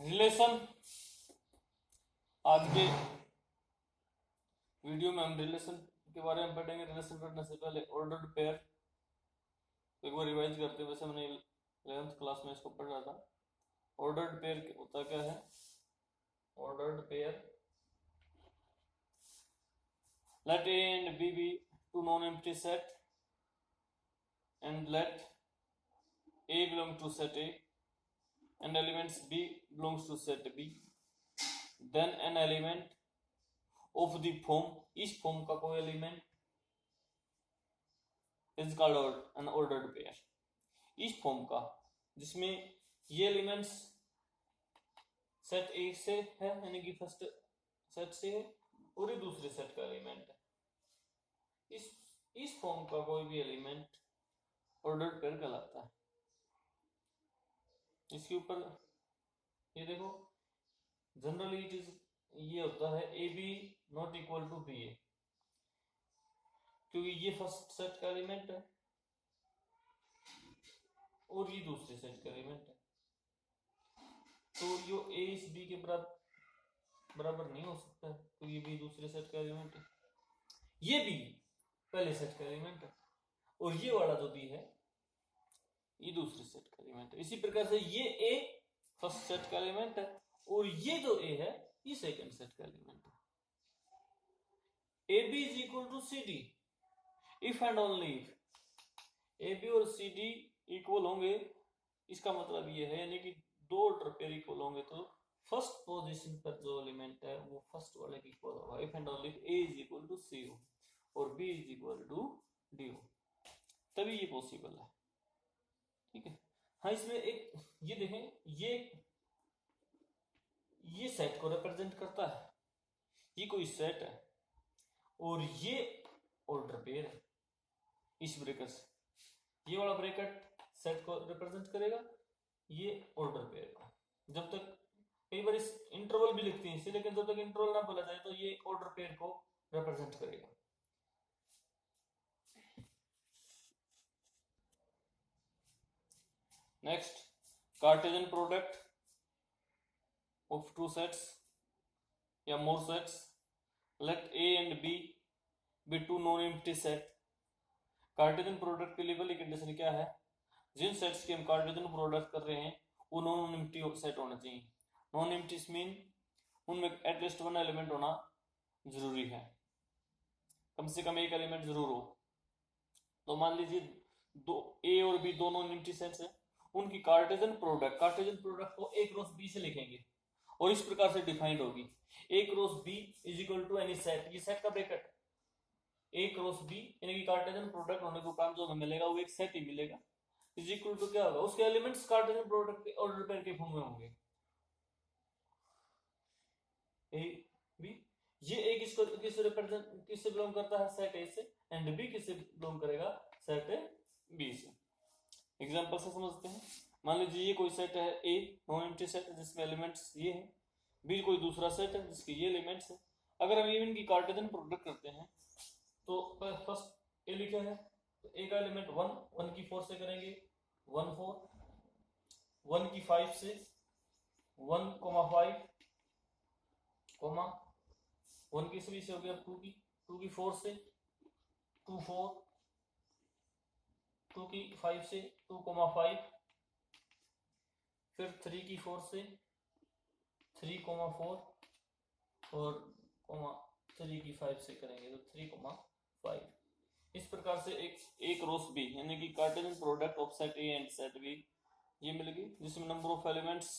Relation. आज के video में हम रिलेशन के बारे में पढ़ेंगे। रिलेशन पढ़ने से पहले ऑर्डर्ड पेयर एक बार रिवाइज करते हैं। वैसे मैंने 11th क्लास में इसको पढ़ रहा था। ऑर्डर्ड पेयर होता क्या है? Ordered pair, let A and B be two non-empty set and let A belong to set A and elements B belongs to set B, then an element of the form, इस form का कोई element is called an ordered pair। इस form का जिसमें ये elements set A से है, यानी कि फर्स्ट सेट से है और ये दूसरे सेट का एलिमेंट है। इस फॉर्म का कोई भी एलिमेंट ऑर्डर्ड पेयर कहलाता है। इसके ऊपर ये देखो, जनरली इट इज ये होता है A B not equal to B A, क्योंकि ये फर्स्ट सेट का एलिमेंट है और ये दूसरे सेट का एलिमेंट है, तो यो ए इस बी के बराबर नहीं हो सकता है, तो ये भी दूसरे सेट का एलिमेंट है। ये भी पहले सेट का एलिमेंट है और ये वाला जो बी है ये दूसरे सेट का एलिमेंट है। इसी प्रकार से ये ए फर्स्ट सेट का एलिमेंट है और ये जो ए है ये सेकंड सेट का एलिमेंट है। A B is equal to C D if and only if A B और सी डी इक्वल होंगे। इसका मतलब ये है, यानी कि दो ऑर्डर पेयर इक्वल होंगे तो फर्स्ट पोजीशन पर जो एलिमेंट है वो फर्स्ट वाले की इक्वल होगा। If and only if A is equal to C हो और B is equal to D हो, तभी ये पॉसिबल है। ठीक है। हाँ, इसमें एक ये देखें, ये सेट को रिप्रेजेंट करता है, ये कोई सेट है और ये ऑर्डर पेयर है। इस ब्रैकेट से ये वाला ब्रैकेट सेट को रिप्रेजेंट करेगा, ये ऑर्डर पेयर को। जब तक कई बार इस इंटरवल भी लिखते हैं इसे, लेकिन जब तक इंटरवल ना बोला जाए तो ये ऑर्डर पेयर को रिप्रेजेंट करेगा। Next, Cartesian product of two sets या more sets, let A and B be two non empty set. Cartesian product के लिए पहली कंडीशन क्या है? जिन सेट्स के हम कार्टेशियन प्रोडक्ट कर रहे हैं वो नॉन एम्प्टी सेट होना चाहिए। नॉन एम्प्टी मीन उनमें एटलीस्ट वन एलिमेंट होना जरूरी है, कम से कम एक एलिमेंट जरूर हो। तो मान लीजिए दो ए और बी दोनों नॉन एम्प्टी सेट्स हैं, उनकी कार्टेशियन प्रोडक्ट को ए क्रॉस बी से लिखेंगे और इस प्रकार से डिफाइंड होगी। A cross B is equal to any set, ये सेट का ब्रैकेट ए क्रॉस बी, यानी कि कार्टेशियन प्रोडक्ट होने को काम जो हमें मिलेगा वो एक सेट ही मिलेगा, इज इक्वल टू क्या होगा? उसके एलिमेंट्स कार्टेशियन प्रोडक्ट के ऑर्डर पेयर के फॉर्म में होंगे। ए बी, ये ए किससे रिप्रेजेंट किससे बिलोंग करता है? सेट ए से, एंड बी किससे बिलोंग करेगा? सेट बी से। एग्जांपल से समझते हैं। मान लीजिए ये कोई सेट है ए, नॉन एम्प्टी सेट है जिसमें एलिमेंट्स ये हैं, बी कोई दूसरा सेट है जिसके ये एलिमेंट्स हैं। अगर हम इवन की कार्टेशियन प्रोडक्ट करते हैं तो फर्स्ट ए लिखा है तो ए का एलिमेंट 1 की 4 से करेंगे 1 4, 1 की 5 से 1 5 1 की 3 से हो गया 2 की 4 से 2 4, 2 की 5 से 2 5, फिर 3 की 4 से 3 4 और 3 की 5 से करेंगे तो 3 5। इस प्रकार से एक क्रॉस बी, यानी कि Cartesian product of set A and set B ये मिलेगी, जिसमें नंबर ऑफ एलिमेंट्स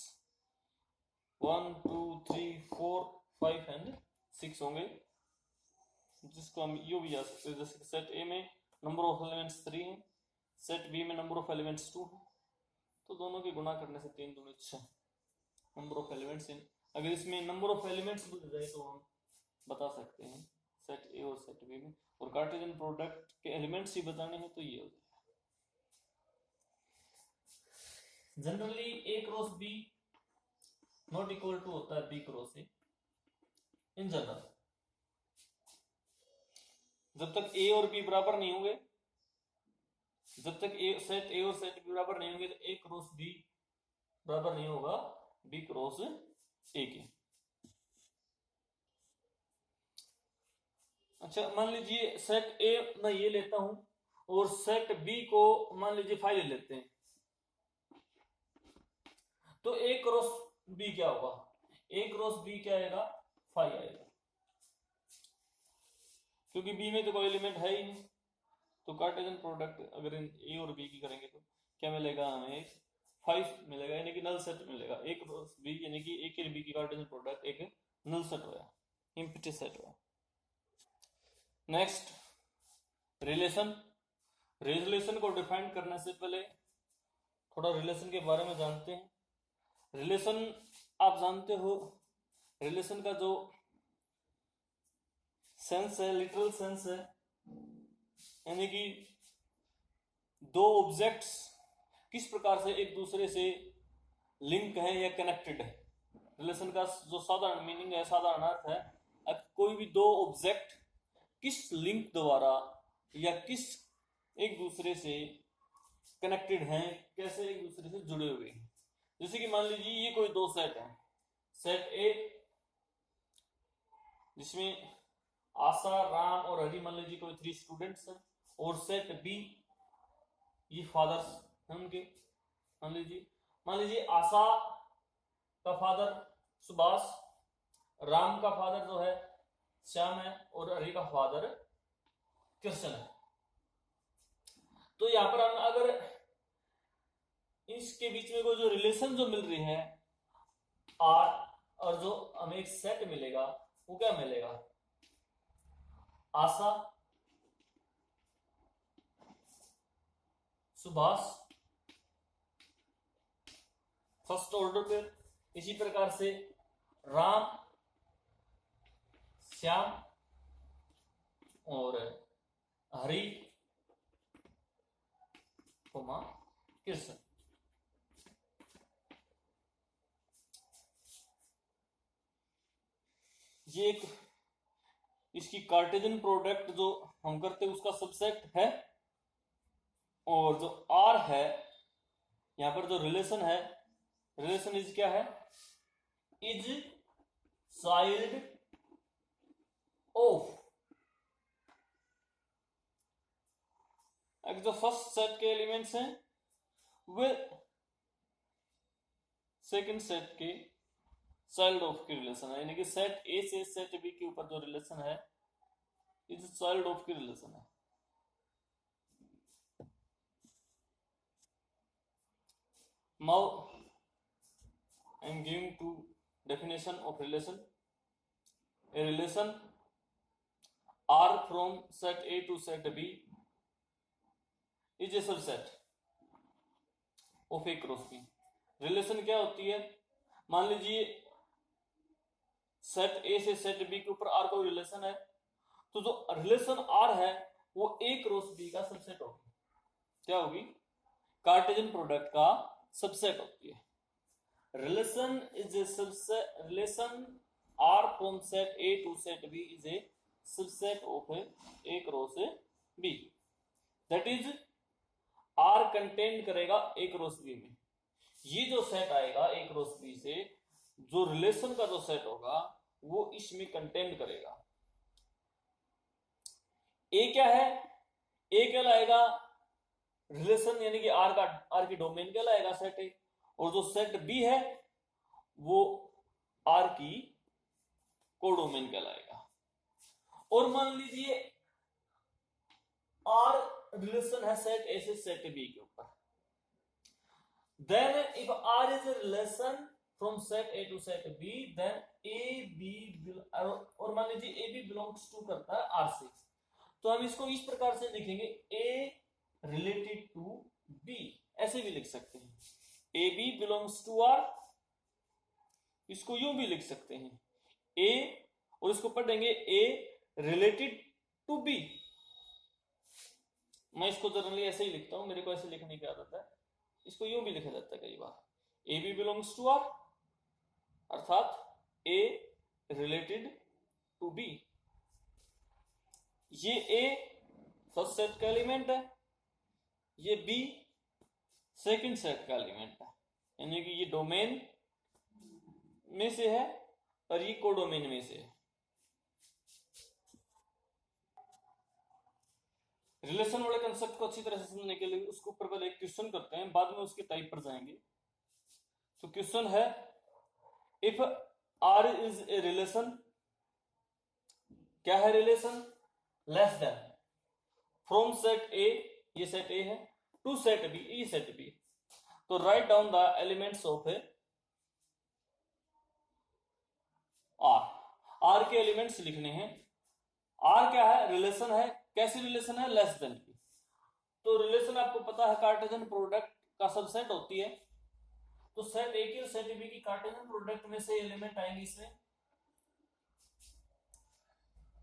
1 2 3 4 5 एंड 6 होंगे, जिसको हम यू भी जा सकते हैं। जैसे सेट ए में नंबर ऑफ एलिमेंट्स 3 है, सेट बी में नंबर ऑफ एलिमेंट्स 2 है, तो दोनों की गुणा करने से 3 दूनी 6 नंबर ऑफ एलिमेंट्स। अगर इसमें नंबर ऑफ एलिमेंट्स बदल जाए तो हम बता सकते हैं सेट ए और सेट बी में, और कार्टेशियन प्रोडक्ट के एलिमेंट्स ही बताने हैं तो ये हो जाएगा। Generally A cross B not equal to होता है B cross A in general. जब तक ए और बी बराबर नहीं होंगे, जब तक सेट ए और सेट बी बराबर नहीं होंगे तो ए क्रॉस बी बराबर नहीं होगा बी क्रॉस ए के। अच्छा मान लीजिए सेट ए मैं ये लेता हूं और सेट बी को मान लीजिए 5 ले लेते हैं, तो ए क्रॉस बी क्या होगा? ए क्रॉस बी क्या आएगा? 5 आएगा, क्योंकि बी में तो कोई एलिमेंट है ही नहीं। तो कार्टेशियन प्रोडक्ट अगर इन ए और बी की करेंगे तो क्या मिलेगा हमें? 5 मिलेगा, यानी कि नल सेट मिलेगा। ए क्रॉस बी यानी कि ए के बी की कार्टेशियन प्रोडक्ट एक नल सेट होया, एम्प्टी सेट होया। Next relation. रिलेशन को डिफाइन करने से पहले थोड़ा रिलेशन के बारे में जानते हैं। रिलेशन आप जानते हो, रिलेशन का जो सेंस है, लिटरल सेंस है, यानी कि दो ऑब्जेक्ट्स किस प्रकार से एक दूसरे से लिंक है या कनेक्टेड है। रिलेशन का जो साधारण मीनिंग है, साधारण अर्थ है, कोई भी दो ऑब्जेक्ट किस लिंक द्वारा या किस एक दूसरे से कनेक्टेड हैं, कैसे एक दूसरे से जुड़े हुए हैं। जैसे कि मान लीजिए ये कोई दो सेट है, सेट ए जिसमें आशा, राम और हरि मान लीजिए कोई 3 स्टूडेंट्स हैं, और सेट बी ये फादर्स हैं उनके। मान लीजिए आशा का फादर सुभाष, राम का फादर जो है श्याम है, और हरि का फादर कृष्ण है। तो यहां पर हम अगर इसके बीच में कोई जो रिलेशन जो मिल रही है आर, और जो हमें एक सेट मिलेगा वो क्या मिलेगा? आशा, सुभाष फर्स्ट ऑर्डर पे, इसी प्रकार से राम, श्याम और हरि, कृष्ण। ये एक इसकी कार्टेशियन प्रोडक्ट जो हम करते हैं उसका सबसेट है, और जो आर है यहां पर जो रिलेशन है, रिलेशन इज क्या है? Is child of. जो फर्स्ट सेट के एलिमेंट्स हैं वे सेकंड सेट के चाइल्ड ऑफ की रिलेशन है, यानी कि सेट ए से सेट बी के ऊपर जो रिलेशन है इज चाइल्ड ऑफ की रिलेशन है। Now I am giving two definition of relation. A relation R from set A to set B is a subset of A cross B. Relation क्या होती है? मान लीजिए सेट ए से set B के ऊपर आर कोई रिलेशन है, तो जो रिलेशन आर है वो ए क्रॉस बी का सबसेट होगी। क्या होगी? कार्टेशियन प्रोडक्ट का सबसेट होती है। Relation is a subset, relation R from set A to set B is a subset of A cross B. That is R contain करेगा ए क्रॉस बी में। ये जो सेट आएगा ए क्रॉस बी से, जो रिलेशन का जो सेट होगा वो इसमें कंटेन करेगा। ए क्या है? ए कहलाएगा रिलेशन, यानी कि आर की डोमेन कहलाएगा सेट ए, और जो सेट बी है वो आर की कोडोमेन कहलाएगा। और मान लीजिए आर रिलेशन है सेट ए से सेट बी के ऊपर, then if R is a relation from set A to set B, then AB और मान लीजिए AB belongs to करता है R से, तो हम इसको इस प्रकार से लिखेंगे A related to B, ऐसे भी लिख सकते हैं। AB belongs to R, इसको यूं भी लिख सकते हैं A, और इसको पढ़ेंगे A related to B। मैं इसको जनरली ऐसे ही लिखता हूं, मेरे को ऐसे लिखने की आदत है। इसको यूं भी लिखा जाता है कई बार, A B belongs to R, अर्थात ए रिलेटेड टू बी। ये ए फर्स्ट सेट का एलिमेंट है, ये बी सेकंड सेट का एलिमेंट है, यानी कि ये डोमेन में से है और ये कोडोमेन में से है। रिलेशन वाले कंसेप्ट को अच्छी तरह से समझने के लिए उसके ऊपर पहले एक क्वेश्चन करते हैं, बाद में उसके टाइप पर जाएंगे। तो क्वेश्चन है, if R is a relation, क्या है relation, less than from set A, ये सेट ए है, टू सेट बी, ये सेट बी, तो write down the elements of A R. R के एलिमेंट्स लिखने हैं। आर क्या है, रिलेशन है। कैसी रिलेशन है, लेस देन की। तो रिलेशन आपको पता है कार्टेशियन प्रोडक्ट का सबसेट होती है। तो सेट ए की और सेट बी की कार्टेशियन प्रोडक्ट में से एलिमेंट आएंगे इसमें।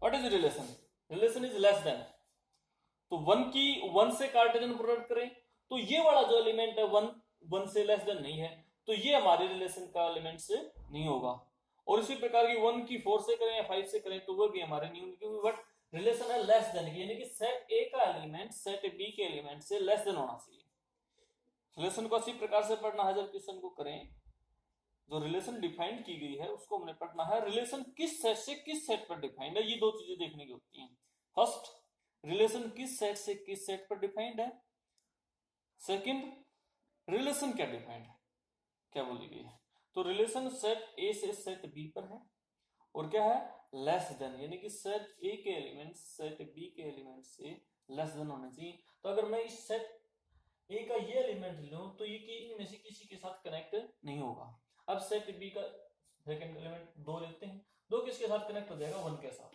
What is relation, relation is less than. तो वन से कार्टेशियन प्रोडक्ट करें तो ये वाला जो एलिमेंट है वन से लेस देन नहीं है, तो ये हमारे रिलेशन का एलिमेंट से नहीं होगा। और इसी प्रकार की 1 की 4 से करें या 5 से करें तो वो भी हमारे नहीं होंगे, क्योंकि बट रिलेशन है लेस देन की, यानी कि सेट ए का एलिमेंट सेट बी के एलिमेंट से लेस देन होना चाहिए। रिलेशन को इसी प्रकार से पढ़ना है। जब क्वेश्चन को करें, जो रिलेशन डिफाइंड की गई है उसको हमने पढ़ना है। रिलेशन किस सेट से किस सेट पर डिफाइंड है, ये दो चीजें देखने की होती हैं। फर्स्ट, रिलेशन किस सेट से किस सेट पर डिफाइंड है। सेकंड, रिलेशन क्या डिफाइंड है, क्या बोली गई है। तो रिलेशन सेट ए से सेट बी पर है, और क्या है, लेस देन, यानी कि सेट ए के एलिमेंट सेट बी के एलिमेंट से लेस देन होने चाहिए। तो अगर मैं इस सेट ए का ये एलिमेंट लूं तो ये कि इनमें से किसी के साथ कनेक्ट नहीं होगा। अब सेट बी का सेकंड एलिमेंट 2 लेते हैं, 2 किसके साथ कनेक्ट हो जाएगा, 1 के साथ।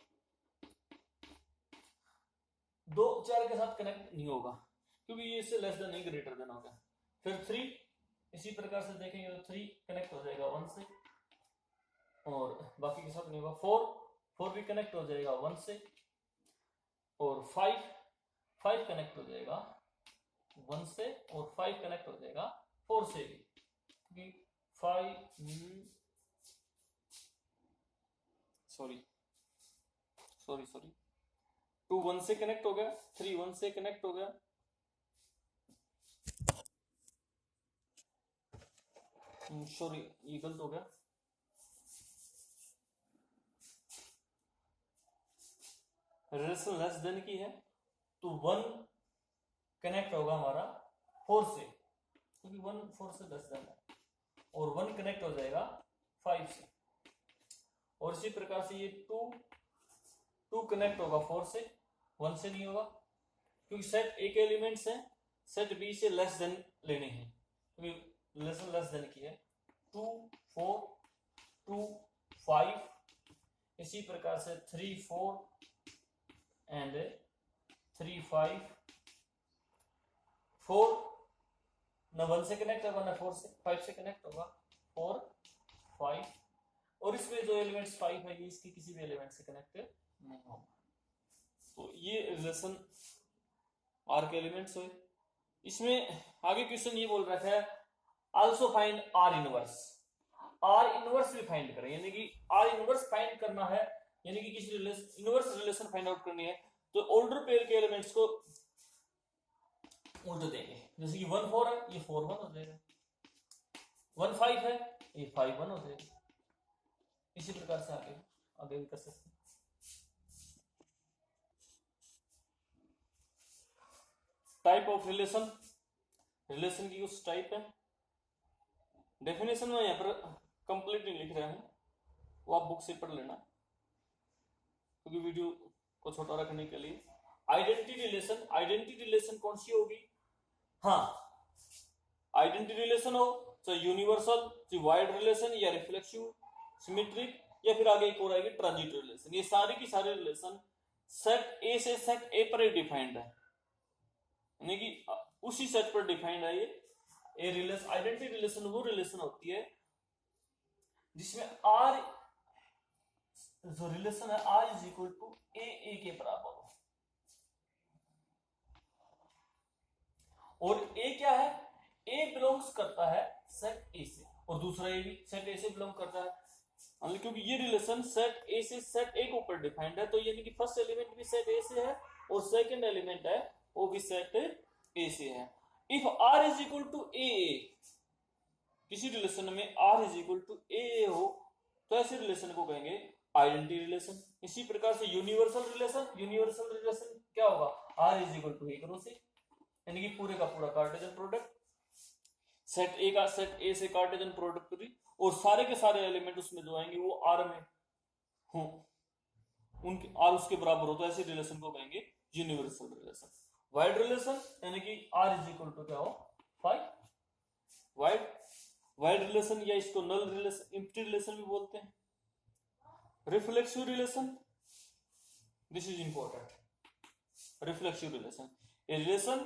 2 4 के साथ कनेक्ट नहीं होगा, क्योंकि ये इससे लेस देन नहीं ग्रेटर देन होगा। फिर 3 इसी प्रकार से देखेंगे तो 3 कनेक्ट हो जाएगा 1 से, और बाकी के साथ नहीं होगा। 4 भी कनेक्ट हो जाएगा 1 से, और 5 कनेक्ट हो जाएगा 1 से, और 5 कनेक्ट हो जाएगा 4 से भी, क्योंकि 5 सॉरी 2 1 से कनेक्ट हो गया, 3 1 से कनेक्ट हो गया, सॉरी ये गलत हो गया। रिलेशन लेस देन की है तो 1 कनेक्ट होगा हमारा 4 से, क्योंकि 1 4 से लेस देन है, और 1 कनेक्ट हो जाएगा 5 से, और इसी प्रकार से ये 2 कनेक्ट होगा 4 से, 1 से नहीं होगा, क्योंकि सेट ए के एलिमेंट्स है, सेट बी से लेस देन लेने हैं, क्योंकि रिलेशन लेस देन की है। 2 4 2 5, इसी प्रकार से 3 4 एंड 3 5 4 न 1 से कनेक्ट होगा न 4 से, 5 से कनेक्ट होगा, 4 5, और इसमें जो एलिमेंट्स 5 है ये इसके किसी भी एलिमेंट से कनेक्ट नहीं होगा। तो ये रिलेशन आर के एलिमेंट्स हुए। इसमें आगे क्वेश्चन ये बोल रहा है, also find are inverse. Are inverse भी फाइंड करें, यानी कि आर इनवर्स फाइंड करना है, यानी कि किसी इनवर्स रिलेशन फाइंड आउट करनी है, तो ऑर्डर पेयर के एलिमेंट्स को उल्टे देंगे। जैसे कि 1 4 है, ये 4 1 हो जाएगा, 1 5 है, ये 5 1 हो जाएगा। इसी प्रकार से आगे भी कर सकते हैं। टाइप ऑफ रिलेशन, रिलेशन की कुछ टाइप है। डेफिनेशन में यहाँ पर कंप्लीट नहीं लिख रहा हूं, वो आप बुक से पढ़ लेना, क्योंकि वीडियो को छोटा रखने के लिए। आइडेंटिटी रिलेशन, आइडेंटिटी रिलेशन कौन सी होगी, हाँ आइडेंटिटी रिलेशन हो चाहे यूनिवर्सल, चाहे वाइड रिलेशन, या रिफ्लेक्सिव, सिमेट्रिक, या फिर आगे एक और आएगी ट्रांजिटिव रिलेशन। ये सारी की सारी रिलेशन सेट ए से सेट ए पर डिफाइंड है, यानी कि उसी सेट पर डिफाइंड है। ये रिलेशन, आइडेंटिटी रिलेशन वो रिलेशन होती है जिसमें आर, जो रिलेशन है आर इज इक्वल टू ए के बराबर हो, और ए क्या है, ए बिलोंग्स करता है सेट ए से, और दूसरा ए भी सेट ए से बिलोंग करता है, क्योंकि ये रिलेशन सेट ए से सेट ए के ऊपर डिफाइंड है। तो यानी कि फर्स्ट एलिमेंट भी सेट ए से है और सेकंड एलिमेंट है वो भी सेट ए से है। If R is equal to A, इसी रिलेशन में r is equal to A हो तो ऐसे रिलेशन को कहेंगे आइडेंटिटी रिलेशन। इसी प्रकार से यूनिवर्सल रिलेशन क्या होगा, r is equal to A cross A, यानी कि पूरे का पूरा कार्टेशियन प्रोडक्ट, सेट ए का सेट ए से कार्टेशियन प्रोडक्ट भी, और सारे के सारे एलिमेंट उसमें जो आएंगे वो r में हो, उनके r उसके बराबर हो, तो ऐसे रिलेशन को कहेंगे यूनिवर्सल रिलेशन। वाइड रिलेशन यानी कि r इज इक्वल टू क्या हो 5, वाइड रिलेशन या इसको नल रिलेशन, एम्प्टी रिलेशन भी बोलते हैं। Reflexive relation, this is important, reflexive relation, a relation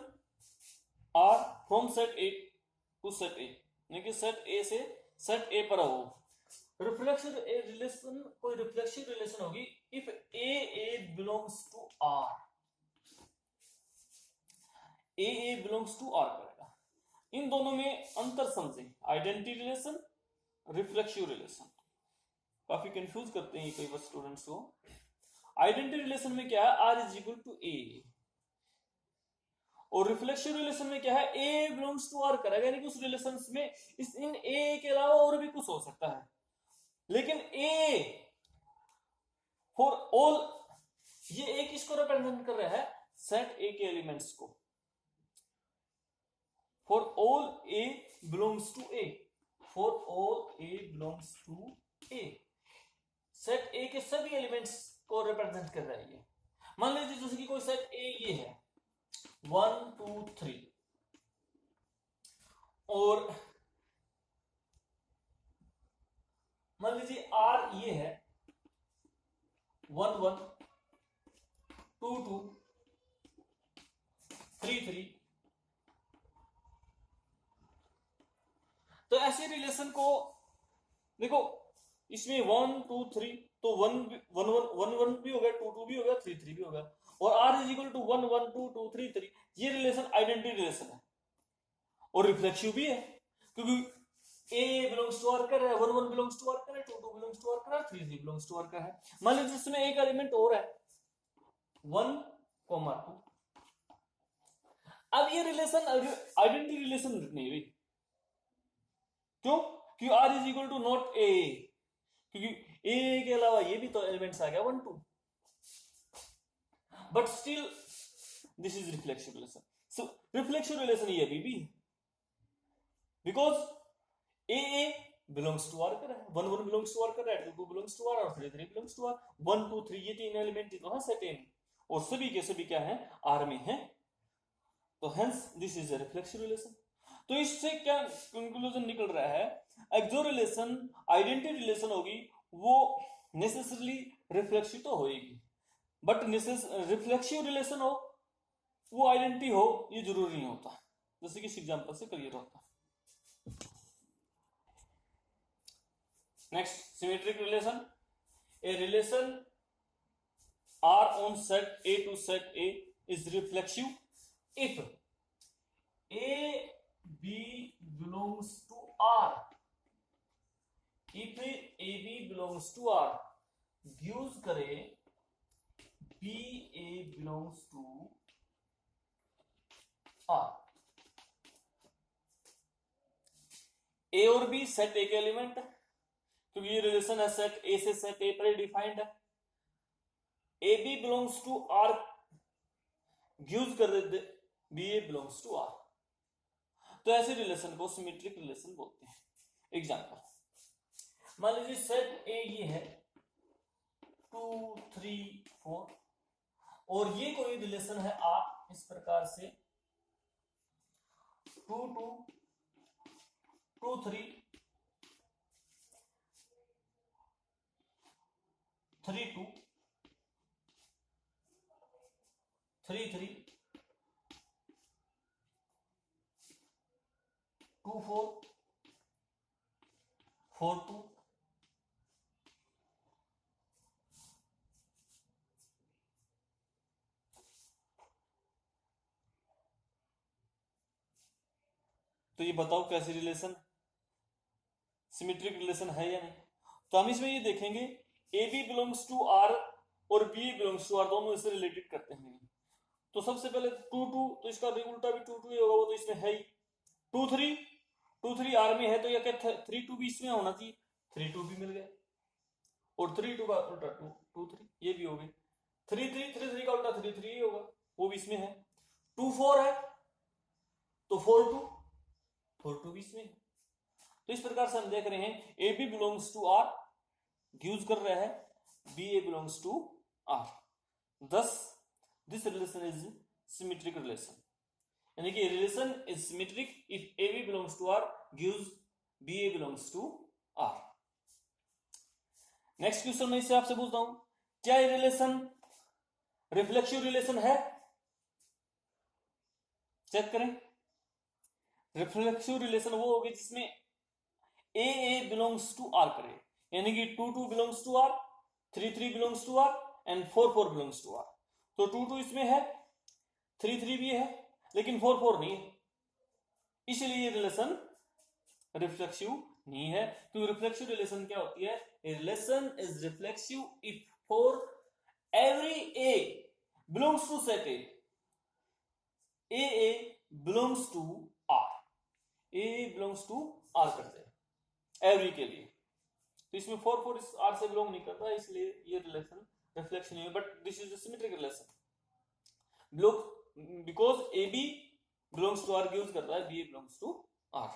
r from set A to set A, यानी कि सेट ए से सेट ए पर हो। रिफ्लेक्सिव रिलेशन, कोई रिफ्लेक्सिव रिलेशन होगी if A belongs to r, A belongs to r करेगा। इन दोनों में अंतर समझे, आइडेंटिटी रिलेशन, रिफ्लेक्सिव रिलेशन, काफी कंफ्यूज करते हैं कई बार स्टूडेंट्स को। आइडेंटिटी रिलेशन में क्या है, r इज इक्वल टू ए, और रिफ्लेक्सिव रिलेशन में क्या है, ए बिलोंग्स टू r करेगा, यानी कि उस रिलेशन में इस इन ए के अलावा और भी कुछ हो सकता है, लेकिन ए फॉर ऑल, ये ए किसको रिप्रेजेंट कर रहा है, सेट ए के एलिमेंट्स को। For all A belongs to A, for all A belongs to A, set A के सभी एलिमेंट्स को रिप्रेजेंट कर रहा है ये। मान लीजिए जैसे कि कोई सेट ए ये है 1 2 3, और मान लीजिए R ये है 1 1 2 2 3 3, तो ऐसे रिलेशन को देखो, इसमें 1 2 3 तो 1 1 भी हो गया, 2 2 भी हो गया, 3 3 भी हो गया, और r इज इक्वल टू 1 1 2 2 3 3, ये रिलेशन आइडेंटिटी रिलेशन है और रिफ्लेक्सिव भी है, क्योंकि a बिलोंग्स टू r कर रहा है, 1 1 बिलोंग्स टू r कर रहा है, 2 2 बिलोंग्स टू r कर रहा है, 3 3 बिलोंग्स टू r कर रहा है। मान लीजिए इसमें एक एलिमेंट और है 1 2, अब ये रिलेशन आइडेंटिटी रिलेशन नहीं हुई, क्यों, क्योंकि r is equal to not a, क्योंकि a के अलावा ये भी तो एलिमेंट्स आ गया 1 2, but still this is reflexive relation. So reflexive relation ये भी because a belongs to r कर रहा है, 1 1 बिलोंग्स टू r कर रहा है, 2 2 बिलोंग्स टू r और 3 3 बिलोंग्स टू r, 1 2 3 ये तीन एलिमेंट तो सेट a में, और सभी के सभी क्या है, r में है, तो hence this is a reflexive relation. तो इससे क्या कंक्लूजन निकल रहा है, एक जो रिलेशन आइडेंटिटी रिलेशन होगी वो नेसेसरली रिफ्लेक्सिव तो होएगी, बट रिफ्लेक्सिव रिलेशन हो वो आइडेंटिटी हो ये जरूरी नहीं होता, जैसे कि इस एग्जांपल से क्लियर होता है। Next, symmetric relation, a relation R on set A to set A is reflexive if AB belongs to R, if AB belongs to R gives करे BA belongs to R। A और B set A के element है, क्योंकि ये relation है set A से set A पर defined है। AB belongs to R gives कर देते BA belongs to R, तो ऐसे रिलेशन को सिमेट्रिक रिलेशन बोलते हैं। एग्जांपल, मान लीजिए सेट A ये है 2 3 4, और ये कोई रिलेशन है R इस प्रकार से 2 2 2 3 3 2 3 3 2 4 4 2, तो ये बताओ कैसी रिलेशन सिमेट्रिक रिलेशन है या नहीं। तो हम इसमें ये देखेंगे AB बिलोंग्स टू R और B बिलोंग्स टू R, दोनों इससे रिलेटेड करते हैं। तो सबसे पहले 2 2, तो इसका उल्टा भी 2 2 ही होगा, वो तो इसमें है ही। 2 3 2 3 आर में है तो यह क्या 3 2 भी इसमें होना चाहिए, 3 2 भी मिल गया, और 3 2 का उल्टा 2 2 3 ये भी हो गए, 3 3 3 3 का उल्टा 3 3 ही होगा, वो भी इसमें है। 2 4 है तो 4 2 4 2 भी इसमें है। तो इस प्रकार से हम देख रहे हैं A B belongs to R gives कर रहा है B A belongs to R, thus this relation is symmetric relation, यानी कि relation is symmetric if A B belongs to R gives B A belongs to R. Next question मैं इससे आपसे पूछता हूं, क्या ये रिलेशन रिफ्लेक्सिव रिलेशन है? चेक करें। रिफ्लेक्सिव रिलेशन वो होगी जिसमें ए बिलोंग्स टू आर करे, यानी कि 2 2 belongs to R, 3 3 belongs to R and 4 4 belongs to R. तो 2 2 इसमें है, 3 3 भी है, लेकिन 4 4 नहीं है, इसलिए ये रिलेशन रिफ्लेक्सिव नहीं है। तो रिफ्लेक्सिव रिलेशन क्या होती है? Relation is reflexive if for every A belongs to set A belongs to R, A belongs to R करते हैं एवरी के लिए। तो इसमें 4 4 इस आर से बिलोंग नहीं करता, इसलिए ये रिलेशन रिफ्लेक्शन नहीं है, but this is a symmetric relation because A B belongs to R gives करता है B belongs to R.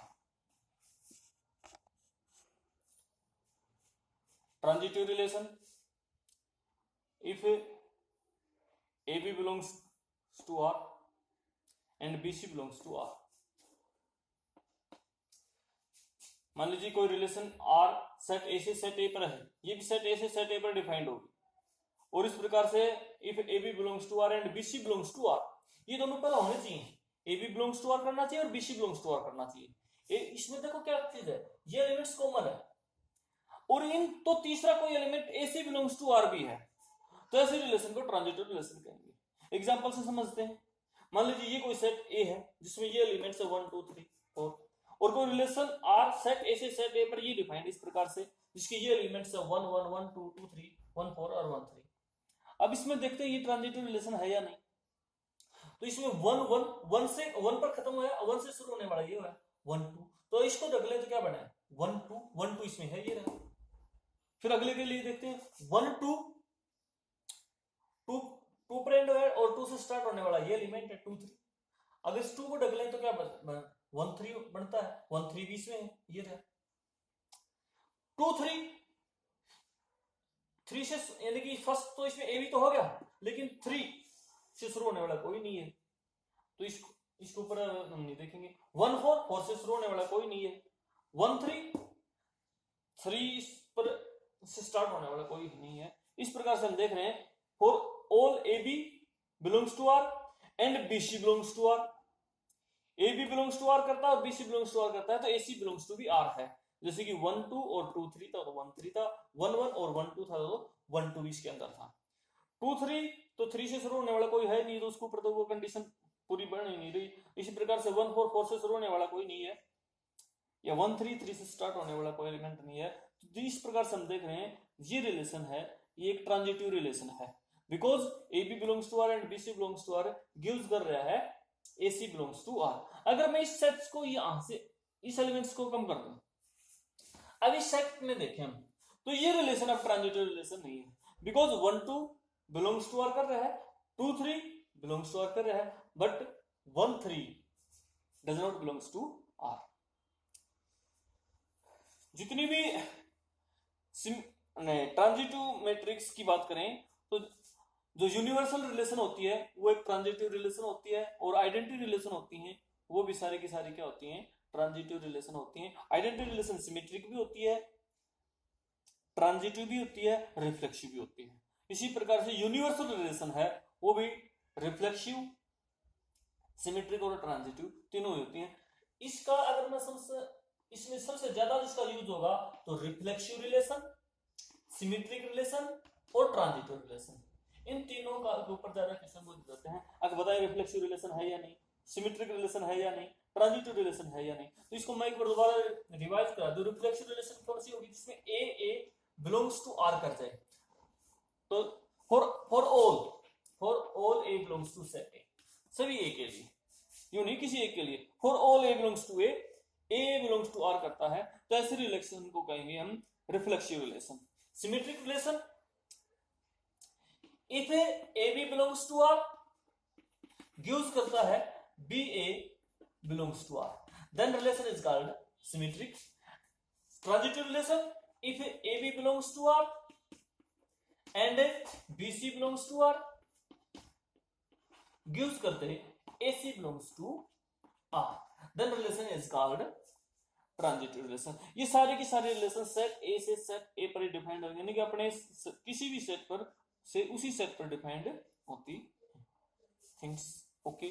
Transitive relation, if A B belongs to R and B C belongs to R. मान लीजिए कोई relation are set A से set A पर है, ये भी सेट ए से सेट ए पर डिफाइंड होगी, और इस प्रकार से if A B belongs to R and B C belongs to R, ये दोनों पहले होने चाहिए, A B belongs to R करना चाहिए और B C belongs to R करना चाहिए। इसमें देखो क्या चीज है, ये एलिमेंट्स कॉमन है, और इन तो तीसरा कोई एलिमेंट ए से बिलोंग्स टू आर भी है, तो ऐसे रिलेशन को ट्रांजिटिव रिलेशन कहेंगे। एग्जांपल से समझते हैं। मान लीजिए ये कोई सेट ए है जिसमें ये एलिमेंट्स है 1 2 3 4, और कोई रिलेशन आर सेट ए से सेट ए पर ये डिफाइंड इस प्रकार से, जिसके ये एलिमेंट्स है 1 1 1 2 2 3 1 4 और 1 3। अब इसमें देखते हैं ये ट्रांजिटिव रिलेशन है या नहीं। तो इसमें 1 1 1 से 1 पर खत्म हुआ, 1 से शुरू होने वाला ये हुआ 1 2, तो इसको ढक ले तो क्या बना है 1 2 1 2 इसमें है, ये रहा। फिर अगले के लिए देखते हैं 1 2 2 पर एंड है और 2 से स्टार्ट होने वाला ये एलिमेंट है 2 3। अगर इस 2 को ढक लें तो क्या 1 3 बनता है, 1 3 बीच में है, ये रहा 2 3 3 से, यानी कि फर्स्ट तो इसमें ए भी तो हो गया, लेकिन 3 से शुरू होने वाला कोई नहीं है, तो इसके ऊपर हम नहीं देखेंगे। 1 4 4 से शुरू होने वाला कोई नहीं है, 1 3 3 पर से स्टार्ट होने वाला कोई नहीं है। इस प्रकार से हम देख रहे हैं for all A B belongs to R and B C belongs to R, A B belongs to R करता है और B C belongs to R करता है, तो ए सी बिलोंग्स टू भी आर है। जैसे कि 1 2 और 2 3 था तो 1 3 था, 1 1 और 1 2 था तो 1 2 इसके अंदर था। 2 3 तो 3 से शुरू होने वाला कोई है नहीं, तो उसके ऊपर तो वो कंडीशन पूरी बन ही नहीं रही। इसी प्रकार से 1 4 4 से शुरू होने वाला कोई नहीं है, या 1 3 3 से स्टार्ट होने वाला कोई एलिमेंट नहीं है। तो इस प्रकार से हम देख रहे हैं ये रिलेशन है, ये एक ट्रांजिटिव रिलेशन है, because A B belongs to R and B C belongs to R gives कर रहा है A C belongs to R. अगर मैं इस सेट्स को यहां से इस एलिमेंट्स को कम कर दूं, अब इस सेट में देखें हम, तो ये रिलेशन अब ट्रांजिटिव रिलेशन नहीं है, बिकॉज 1 2 बिलोंग्स टू आर कर रहा है, 2 3 बिलोंग्स टू आर कर रहा है, but 1 3 does not belongs to R. जितनी भी ट्रांजिटिव मैट्रिक्स की बात करें तो जो यूनिवर्सल रिलेशन होती है वो एक ट्रांजिटिव रिलेशन होती है, और आइडेंटिटी रिलेशन होती है वो भी सारी की सारी क्या होती हैं, ट्रांजिटिव रिलेशन होती हैं। आइडेंटिटी रिलेशन सिमेट्रिक भी होती है, ट्रांजिटिव भी होती है, रिफ्लेक्सिव भी होती है। इसी प्रकार से यूनिवर्सल रिलेशन है वो भी रिफ्लेक्सिव, सिमेट्रिक और ट्रांजिटिव तीनों ही होती हैं। इसका अगर मैं इसमें सबसे ज्यादा जिसका यूज होगा तो रिफ्लेक्सिव रिलेशन, सिमेट्रिक रिलेशन और ट्रांजिटिव रिलेशन, इन तीनों का ऊपर ज्यादा क्वेश्चन पूछ देते हैं। अगर बताएं रिफ्लेक्सिव रिलेशन है या नहीं, सिमेट्रिक रिलेशन है या नहीं, ट्रांजिटिव रिलेशन है या नहीं, तो इसको मैं एक बार दोबारा रिवाइज करा दूं। रिफ्लेक्सिव रिलेशन कौन सी होगी? जिसमें ए बिलोंग्स टू आर कर जाए, तो for all A belongs to set A, सभी ए के लिए, यूं नहीं किसी एक के लिए, for all A belongs to A A belongs to R करता है, तो ऐसे रिलेशन को कहेंगे हम reflexive relation. Symmetric relation, if A B belongs to R gives करता है B A belongs to R, then relation is called symmetric. Transitive relation, if A B belongs to R and B C belongs to R gives करते A C belongs to R, then relation is called transitive relation. ये सारे की सारे relation set A से set A पर depend होंगे, यानी कि अपने किसी भी सेट पर से उसी सेट पर डिपेंड होती थिंग्स। ओके